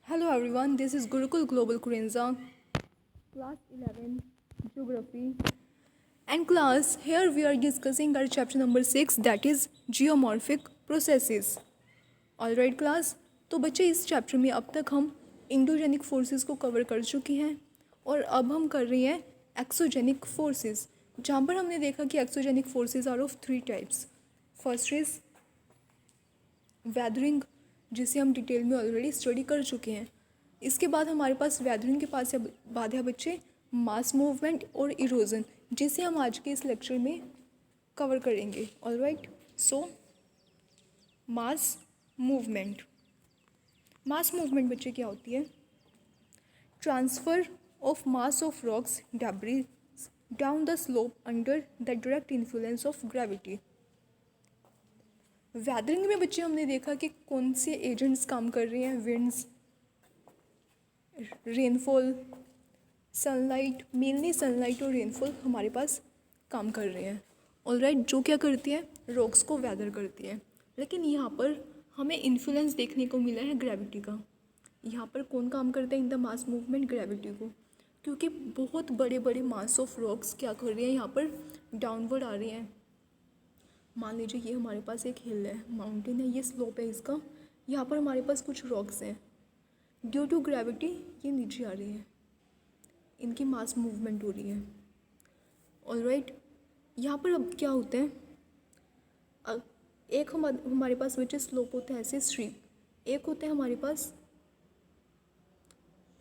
Hello everyone, this is Gurukul Global Kurenza, class 11 Geography. And class, here we are discussing our chapter number 6 that is Geomorphic Processes. Alright class, तो बच्चे इस chapter में अब तक हम endogenic forces को cover कर चुके हैं और अब हम कर रहे हैं एक्सोजेनिक फोर्सेस, जहाँ पर हमने देखा कि exogenic forces are of 3 types. First is weathering, जिसे हम डिटेल में ऑलरेडी स्टडी कर चुके हैं. इसके बाद हमारे पास वेदरिंग के पास बाद है बच्चे मास मूवमेंट और इरोजन, जिसे हम आज के इस लेक्चर में कवर करेंगे. ऑलराइट, सो मास मूवमेंट. मास मूवमेंट बच्चे क्या होती है? Transfer of mass of rocks debris down the slope under the direct influence of gravity. Weathering में बच्चे हमने देखा कि कौन से एजेंट्स काम कर रहे हैं. Winds, rainfall, sunlight, mainly sunlight और रेनफॉल हमारे पास काम कर रहे हैं. ऑलराइट, जो क्या करती है, रॉक्स को वेदर करती है. लेकिन यहाँ पर हमें इन्फ्लुएंस देखने को मिला है ग्रेविटी का. यहाँ पर कौन काम करता है in the mass movement? Gravity को, क्योंकि बहुत बड़े बड़े मास ऑफ रॉक्स क्या कर रही हैं, यहाँ पर डाउनवर्ड आ रही हैं. मान लीजिए ये हमारे पास एक हिल है, माउंटेन है, ये स्लोप है इसका. यहाँ पर हमारे पास कुछ रॉक्स हैं, ड्यू टू ग्रेविटी ये नीचे आ रही है, इनकी मास मूवमेंट हो रही है. ऑलराइट, यहाँ पर अब क्या होता है, एक हमारे पास बच्चे स्लोप होता है ऐसे स्ट्रीप, एक होता है हमारे पास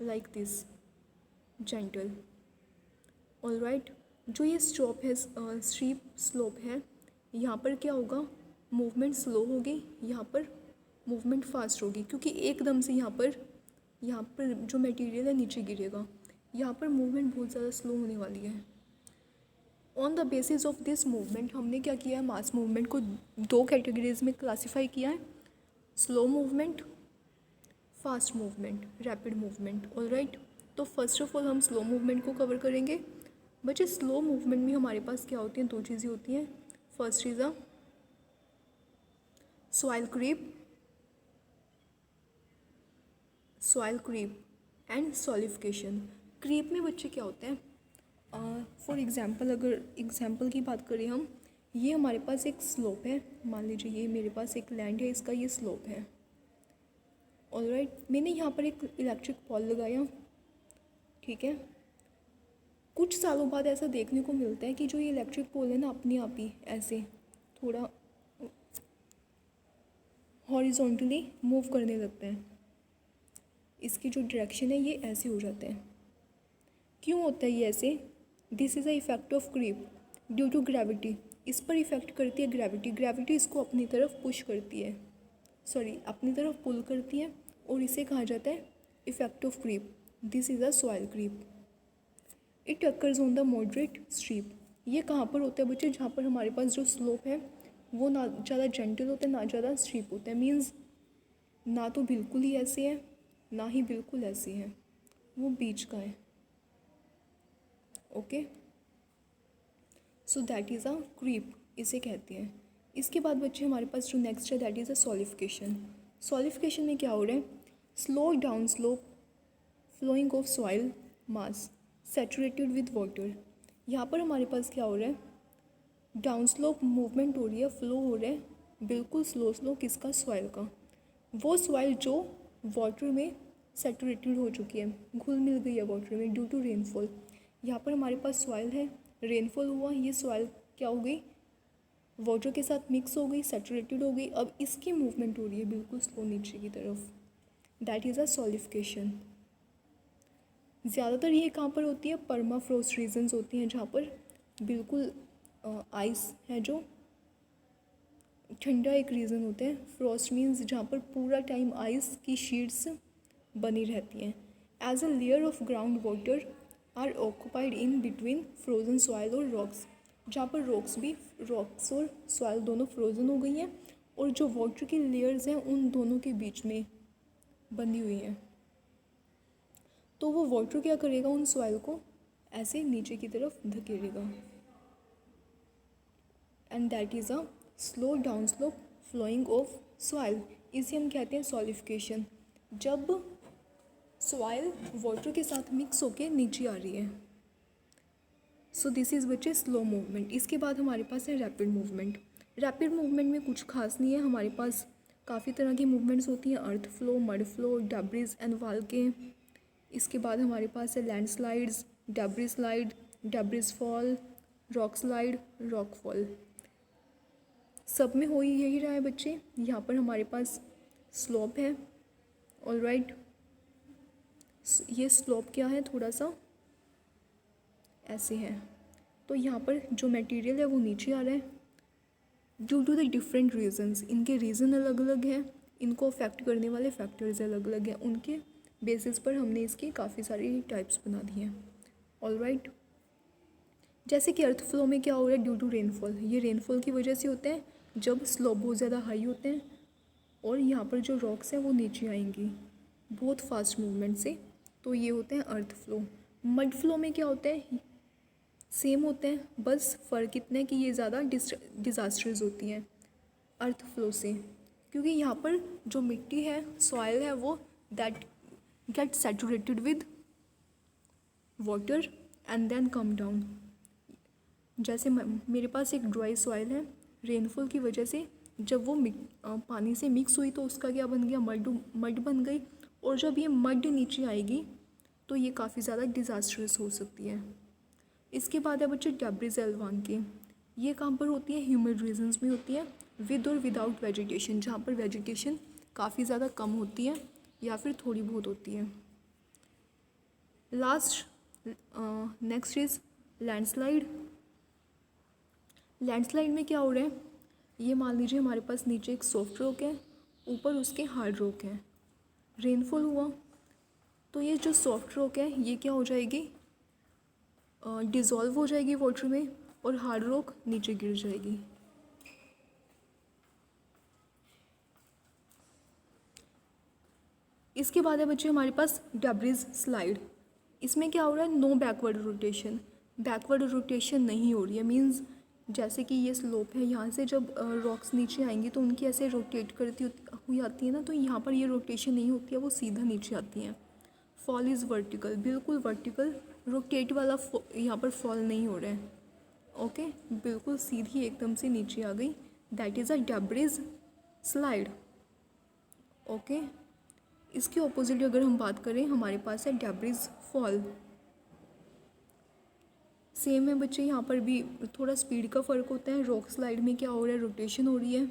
लाइक दिस जेंटल. ऑलराइट, जो ये स्टॉप है, स्ट्रीप स्लोप है, यहाँ पर क्या होगा, मूवमेंट स्लो होगी, यहाँ पर मूवमेंट फास्ट होगी, क्योंकि एकदम से यहाँ पर जो मटेरियल है नीचे गिरेगा. यहाँ पर मूवमेंट बहुत ज़्यादा स्लो होने वाली है. On the basis of this movement हमने क्या किया है, मास मूवमेंट को 2 कैटेगरीज में क्लासीफाई किया है, slow movement, fast movement, rapid movement. Alright, तो फर्स्ट ऑफ ऑल हम स्लो मूवमेंट को कवर करेंगे. बच्चे स्लो मूवमेंट में हमारे पास क्या होती हैं, 2 चीज़ें होती हैं. First is a soil creep and solifluction. Creep में बच्चे क्या होते हैं, फॉर एग्जांपल अगर एग्जांपल की बात करें हम, ये हमारे पास एक स्लोप है, मान लीजिए ये मेरे पास एक लैंड है, इसका ये स्लोप है. ऑलराइट, मैंने यहाँ पर एक इलेक्ट्रिक पॉल लगाया, ठीक है. कुछ सालों बाद ऐसा देखने को मिलता है कि जो ये इलेक्ट्रिक पोल है ना, अपने आप ही ऐसे थोड़ा हॉरिजॉन्टली मूव करने लगता है. इसकी जो डायरेक्शन है ये ऐसे हो जाता है. क्यों होता है ये ऐसे? This is a effect of creep due to gravity. इस पर इफेक्ट करती है ग्रेविटी. ग्रेविटी इसको अपनी तरफ पुश करती है, अपनी तरफ पुल करती है, और इसे कहा जाता है effect of creep. This is a soil creep. It occurs on the moderate steep. ये कहाँ पर होता है बच्चे? जहाँ पर हमारे पास जो स्लोप है वो ना ज़्यादा जेंटल होता है, ना ज़्यादा स्ट्रीप होता है. मीन्स ना तो बिल्कुल ही ऐसे है, ना ही बिल्कुल ऐसे है, वो बीच का है. Okay, so that is a creep, इसे कहते हैं. इसके बाद बच्चे हमारे पास जो नेक्स्ट है दैट इज़ अ सॉलिफिकेशन. सॉलिफिकेशन में क्या हो रहा है, slow down slope flowing of soil mass saturated with water. यहाँ पर हमारे पास क्या हो रहा है, डाउन स्लोप मूवमेंट हो रही है, फ्लो हो रहा है, बिल्कुल स्लो किसका, सॉइल का. वो सॉइल जो वाटर में सैचुरेटेड हो चुकी है, घुल मिल गई है वाटर में ड्यू टू रेनफॉल. यहाँ पर हमारे पास सॉइल है, रेनफॉल हुआ, ये सॉइल क्या हो गई, वाटर के साथ मिक्स हो गई, सैचुरेटेड हो गई. अब इसकी मूवमेंट हो रही है बिल्कुल स्लो नीचे की तरफ. That is a solifluction. ज़्यादातर ये कहाँ पर होती है, परमाफ्रोस्ट रीजन्स होती हैं, जहाँ पर बिल्कुल आइस है, जो ठंडा एक रीज़न होता है. फ्रॉस्ट मीन्स जहाँ पर पूरा टाइम आइस की शीट्स बनी रहती हैं. As a layer of ground water are occupied in between frozen soil और रॉक्स. जहाँ पर रॉक्स और सॉइल दोनों फ्रोज़न हो गई हैं, और जो वाटर की लेयर्स हैं उन दोनों के बीच में बनी हुई हैं. तो वो वाटर क्या करेगा, उन सॉइल को ऐसे नीचे की तरफ धकेलेगा. And that is a slow down slope flowing of soil. इसे हम कहते हैं सॉलिफिकेशन. जब सॉइल वाटर के साथ मिक्स होके नीचे आ रही है। सो दिस इज़ बच्चे स्लो मूवमेंट। इसके बाद हमारे पास है रैपिड मूवमेंट। रैपिड मूवमेंट में कुछ खास नहीं है, हमारे पास काफ़ी तरह की मूवमेंट्स होती हैं, earth flow, mud flow, debris and वाल्के। इसके बाद हमारे पास है landslides, debris slide, debris fall, rock slide, rock fall. सब में हो ही यही रहा है बच्चे। यहाँ पर हमारे पास स्लोप है, ऑलराइट। ये स्लोप क्या है, थोड़ा सा ऐसे है। तो यहाँ पर जो मटेरियल है वो नीचे आ रहा है due to the different reasons. इनके रीज़न अलग अलग हैं, इनको अफेक्ट करने वाले फैक्टर्स अलग अलग हैं, उनके बेसिस पर हमने इसकी काफ़ी सारी टाइप्स बना दी हैं, ऑलराइट। जैसे कि अर्थ फ्लो में क्या हो रहा है, ड्यू टू रेनफॉल। ये रेनफॉल की वजह से होते हैं जब स्लोप बहुत ज़्यादा हाई होते हैं और यहाँ पर जो रॉक्स हैं वो नीचे आएंगी बहुत फास्ट मूवमेंट से, तो ये होते हैं अर्थ फ्लो। मड फ्लो में क्या होता है, सेम होते हैं, बस फ़र्क इतना है कि ये ज़्यादा डिज़ास्टर्स होती हैं अर्थ फ्लो से, क्योंकि यहाँ पर जो मिट्टी है, सॉइल है, वो that get saturated with water and then come down. जैसे मेरे पास एक ड्राई सॉइल है, रेनफॉल की वजह से जब वो पानी से मिक्स हुई तो उसका क्या बन गया, मड बन गई, और जब ये मड नीचे आएगी तो ये काफ़ी ज़्यादा डिज़ास्टर्स हो सकती है। इसके बाद है बच्चे डेब्रिस एल्वांके। ये कहाँ पर होती है, ह्यूमिड रीजन्स में होती है, विद और विदाउट वेजिटेशन, जहाँ पर वेजिटेशन काफ़ी ज़्यादा कम होती है या फिर थोड़ी बहुत होती है। Last next is landslide. Landslide में क्या हो रहा है, ये मान लीजिए हमारे पास नीचे एक सॉफ्ट रॉक है, ऊपर उसके हार्ड रॉक है, रेनफॉल हुआ तो ये जो सॉफ्ट रॉक है ये क्या हो जाएगी, डिज़ोल्व हो जाएगी वाटर में और हार्ड रॉक नीचे गिर जाएगी। इसके बाद है बच्चे हमारे पास डेब्रिस स्लाइड। इसमें क्या हो रहा है, no backward rotation, backward rotation नहीं हो रही है। मींस जैसे कि ये स्लोप है, यहाँ से जब रॉक्स नीचे आएंगी तो उनकी ऐसे रोटेट करती हुई आती है ना, तो यहाँ पर ये रोटेशन नहीं होती है, वो सीधा नीचे आती हैं। फॉल इज़ वर्टिकल, बिल्कुल वर्टिकल, रोटेट वाला यहाँ पर फॉल नहीं हो रहा है, ओके, बिल्कुल सीधी एकदम से नीचे आ गई, that is a debris slide, okay. इसके ऑपोजिट अगर हम बात करें, हमारे पास है डेब्रिस फॉल। सेम है बच्चे, यहाँ पर भी थोड़ा स्पीड का फ़र्क होता है। रॉक स्लाइड में क्या हो रहा है, रोटेशन हो रही है,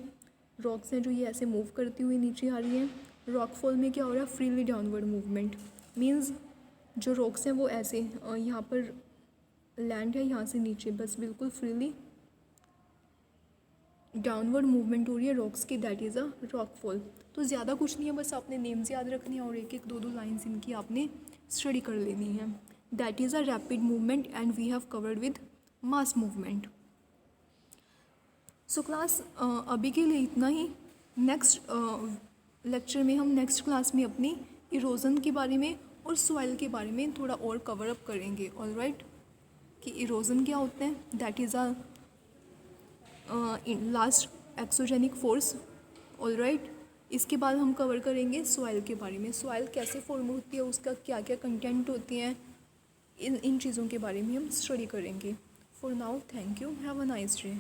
रॉक्स हैं जो ये ऐसे मूव करती हुई नीचे आ रही हैं। रॉक फॉल में क्या हो रहा है, फ्रीली डाउनवर्ड मूवमेंट, मींस जो रॉक्स हैं वो ऐसे यहाँ पर लैंड है, यहाँ से नीचे बस बिल्कुल फ्रीली डाउनवर्ड मूवमेंट हो रही है रॉक्स की, that is a rock fall. तो ज़्यादा कुछ नहीं है, बस आपने नेम्स याद रखनी है और एक एक दो दो लाइन्स इनकी आपने स्टडी कर लेनी है। That is a rapid movement and we have covered with mass movement. So class अभी के लिए इतना ही। नेक्स्ट लेक्चर में हम नेक्स्ट क्लास में अपनी इरोजन के बारे में और सॉइल के बारे में थोड़ा और कवर अप करेंगे, ऑलराइट, कि इरोजन क्या होता है, that is a last exogenic force, alright. इसके बाद हम कवर करेंगे सॉइल के बारे में, सॉइल कैसे फॉर्म होती है, उसका क्या क्या कंटेंट होती हैं, इन चीज़ों के बारे में हम स्टडी करेंगे। For now thank you, have a nice day.